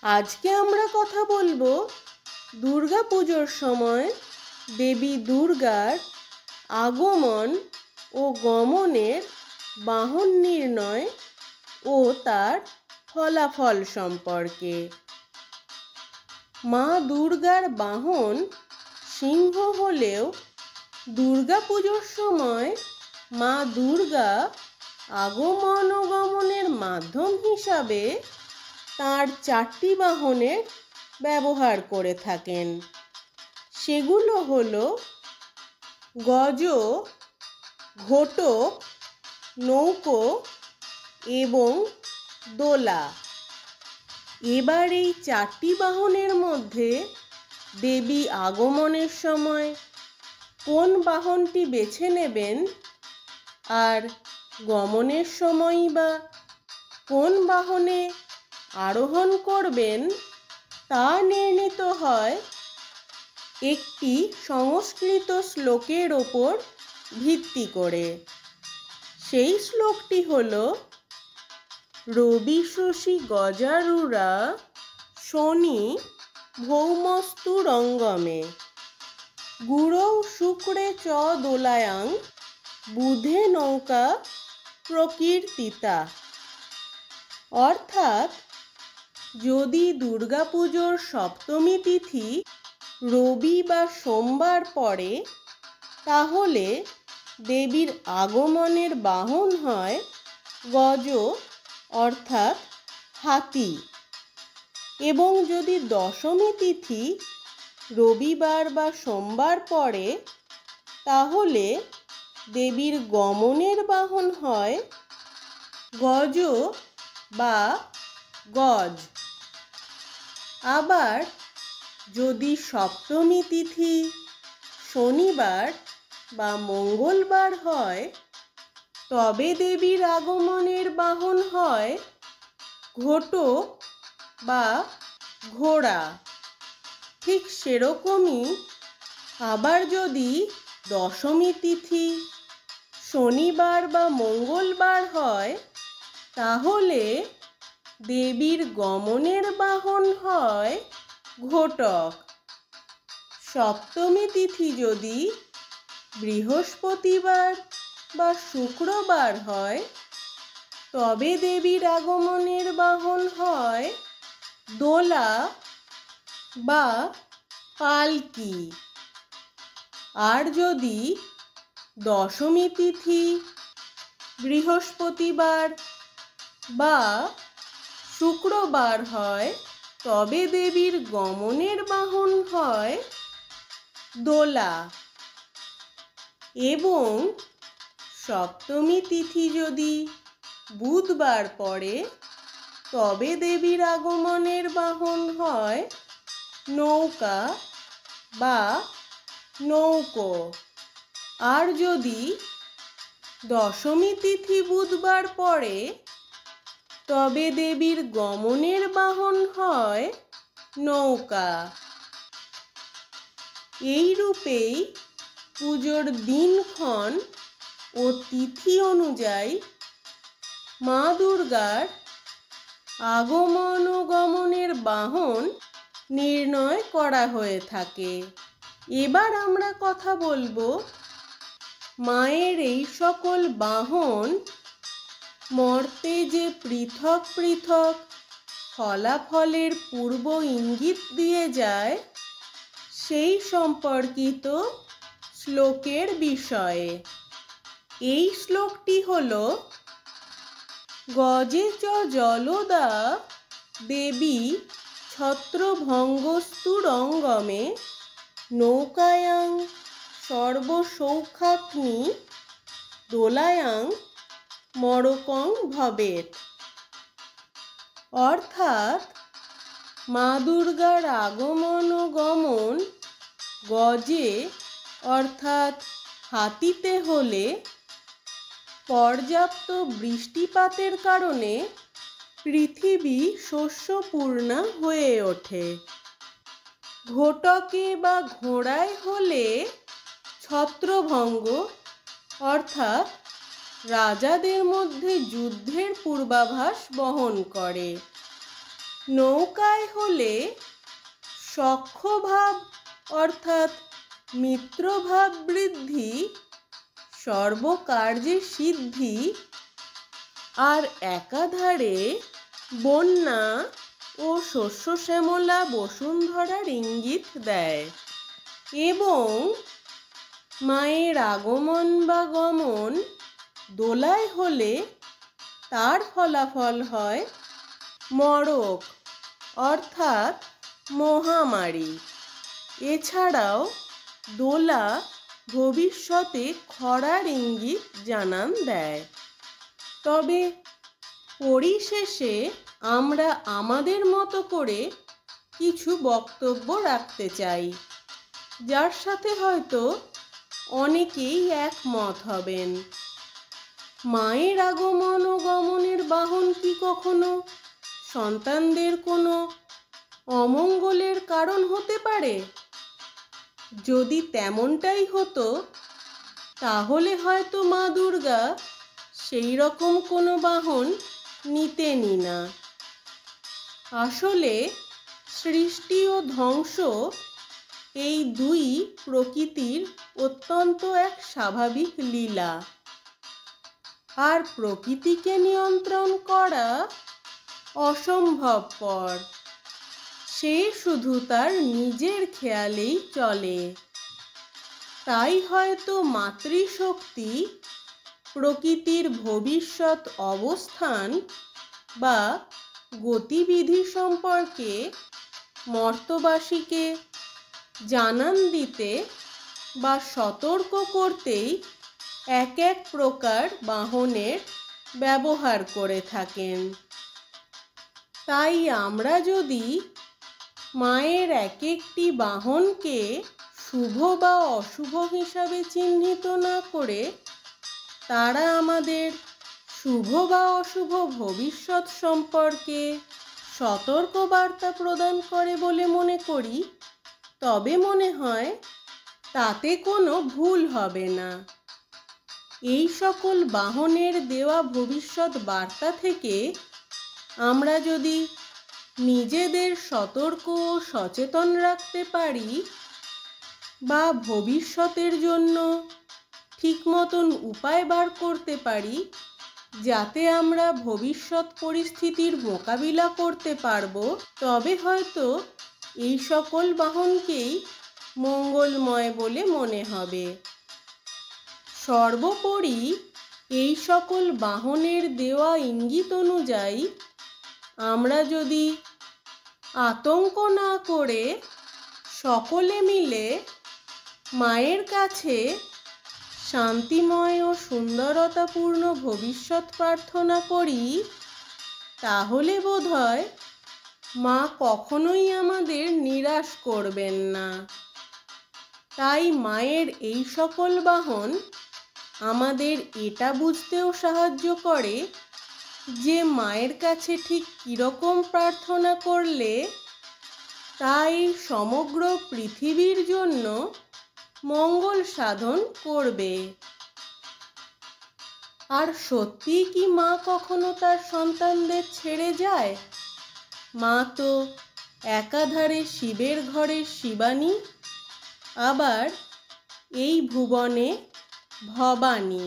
আজকে আমরা কথা বলবো দুর্গা পুজোর সময় দেবী দুর্গার আগমন ও গমনের বাহন নির্ণয় ও তার ফলাফল সম্পর্কে। মা দুর্গার বাহন সিংহ হলেও দুর্গা পুজোর সময় মা দুর্গা আগমন ও গমনের মাধ্যম হিসাবে তার 4টি বাহনের ব্যবহার করে থাকেন। সেগুলো হলো গজ, ঘোটক, নৌকো এবং দোলা। এবার এই 4টি বাহনের মধ্যে দেবী আগমনের সময় কোন বাহনটি বেছে নেবেন আর গমনের সময় বা কোন বাহনে আরোহণ করবেন তা নির্ণীত হয় একটি সংস্কৃত শ্লোকের ওপর ভিত্তি করে। সেই শ্লোকটি হলো রবি শশী গজারুরা শনি ভৌমস্তু রঙ্গমে গুরৌ শুক্রে চ দোলায়াং বুধে নৌকা প্রকীর্তিতা। অর্থাৎ যদি দুর্গাপুজোর সপ্তমী তিথি রবি বা সোমবার পড়ে তাহলে দেবীর আগমনের বাহন হয় গজ অর্থাৎ হাতি, এবং যদি দশমী তিথি রবিবার বা সোমবার পড়ে তাহলে দেবীর গমনের বাহন হয় গজ বা গজ। আবার যদি সপ্তমী তিথি শনিবার বা মঙ্গলবার হয় তবে দেবীর আগমনের বাহন হয় ঘোটক বা ঘোড়া। ঠিক সেরকমই আবার যদি দশমী তিথি শনিবার বা মঙ্গলবার হয় তাহলে দেবীর গমনের বাহন হয় ঘোটক। সপ্তমী তিথি যদি বৃহস্পতিবার বা শুক্রবার হয় তবে দেবীর আগমনের বাহন হয় দোলা বা পালকি। আর যদি দশমী তিথি বৃহস্পতিবার বা শুক্রবার হয় তবে দেবীর গমনের বাহন হয় দোলা, এবং সপ্তমী তিথি যদি বুধবার পড়ে তবে দেবীর আগমনের বাহন হয় নৌকা বা নৌকো। আর যদি দশমী তিথি বুধবার পড়ে তবে দেবীর গমনের বাহন হয় নৌকা। এই রূপেই পুজোর দিনক্ষণ ও তিথি অনুযায়ী মা দুর্গার আগমন ও গমনের বাহন নির্ণয় করা হয়ে থাকে। এবার আমরা কথা বলবো মায়ের এই সকল বাহন মর্তে যে পৃথক পৃথক ফলাফলের পূর্ব ইঙ্গিত দিয়ে যায় সেই সম্পর্কিত শ্লোকের বিষয়ে। এই শ্লোকটি হলো গজে চ জলদা দেবী ছত্রভঙ্গস্তু রঙ্গমে নৌকায়াং সর্বসৌখাগ্নি দোলায়াং মরকং ভবেৎ। অর্থাৎ মা দুর্গার আগমন ও গমন গজে অর্থাৎ হাতিতে হলে পর্যাপ্ত বৃষ্টিপাতের কারণে পৃথিবী শস্যপূর্ণা হয়ে ওঠে। ঘোটকে বা ঘোড়ায় হলে ছত্রভঙ্গ অর্থাৎ রাজাদের মধ্যে যুদ্ধের পূর্বাভাস বহন করে। নৌকায় হলে সখ্যভাব অর্থাৎ মিত্রভাব বৃদ্ধি, সর্বকার্যে সিদ্ধি, আর একাধারে বন্যা ও শস্য শ্যামলা বসুন্ধরার ইঙ্গিত দেয়। এবং মায়ের আগমন বা গমন দোলায় হলে তার ফলাফল হয় মড়ক অর্থাৎ মহামারী। এছাড়াও দোলা ভবিষ্যতে খরার ইঙ্গিত জানান দেয়। তবে পরিশেষে আমরা আমাদের মতো করে কিছু বক্তব্য রাখতে চাই, যার সাথে হয়তো অনেকেই একমত হবেন। মায়ের আগমন ও গমনের বাহন কি কখনো সন্তানদের কোনো অমঙ্গলের কারণ হতে পারে? যদি তেমনটাই হতো, তাহলে হয়তো মা দুর্গা সেই রকম কোনো বাহন নিতেনই না। আসলে সৃষ্টি ও ধ্বংস এই দুই প্রকৃতির অত্যন্ত এক স্বাভাবিক লীলা। আর প্রকৃতিকে নিয়ন্ত্রণ করা অসম্ভবপর। সে শুধু তার নিজের খেয়ালেই চলে। তাই হয়তো মাতৃশক্তি প্রকৃতির ভবিষ্যৎ অবস্থান বা গতিবিধি সম্পর্কে মর্ত্যবাসীকে জানান দিতে বা সতর্ক করতেই এক এক প্রকার বাহনের ব্যবহার করে থাকেন। তাই আমরা যদি মায়ের এক একটি বাহনকে শুভ বা অশুভ হিসাবে চিহ্নিত না করে তারা আমাদের শুভ বা অশুভ ভবিষ্যৎ সম্পর্কে সতর্ক বার্তা প্রদান করে বলে মনে করি, তবে মনে হয় তাতে কোনো ভুল হবে না। এই সকল বাহনের দেওয়া ভবিষ্যৎ বার্তা থেকে আমরা যদি নিজেদের সতর্ক ও সচেতন রাখতে পারি বা ভবিষ্যতের জন্য ঠিক মতন উপায় বার করতে পারি, যাতে আমরা ভবিষ্যৎ পরিস্থিতির মোকাবিলা করতে পারবো, তবে হয়তো এই সকল বাহনকেই মঙ্গলময় বলে মনে হবে। সর্বোপরি এই সকল বাহনের দেওয়া ইঙ্গিত অনুযায়ী আমরা যদি আতঙ্ক না করে সকলে মিলে মায়ের কাছে শান্তিময় ও সুন্দরতাপূর্ণ ভবিষ্যৎ প্রার্থনা করি, তাহলে বোধহয় মা কখনোই আমাদের নিরাশ করবেন না। তাই মায়ের এই সকল বাহন আমাদের এটা বুঝতেও সাহায্য করে যে মায়ের কাছে ঠিক কীরকম প্রার্থনা করলে তাই সমগ্র পৃথিবীর জন্য মঙ্গল সাধন করবে। আর সত্যি কি মা কখনো তার সন্তানদের ছেড়ে যায়? মা তো একাধারে শিবের ঘরের শিবানী, আবার এই ভুবনে ভবানী।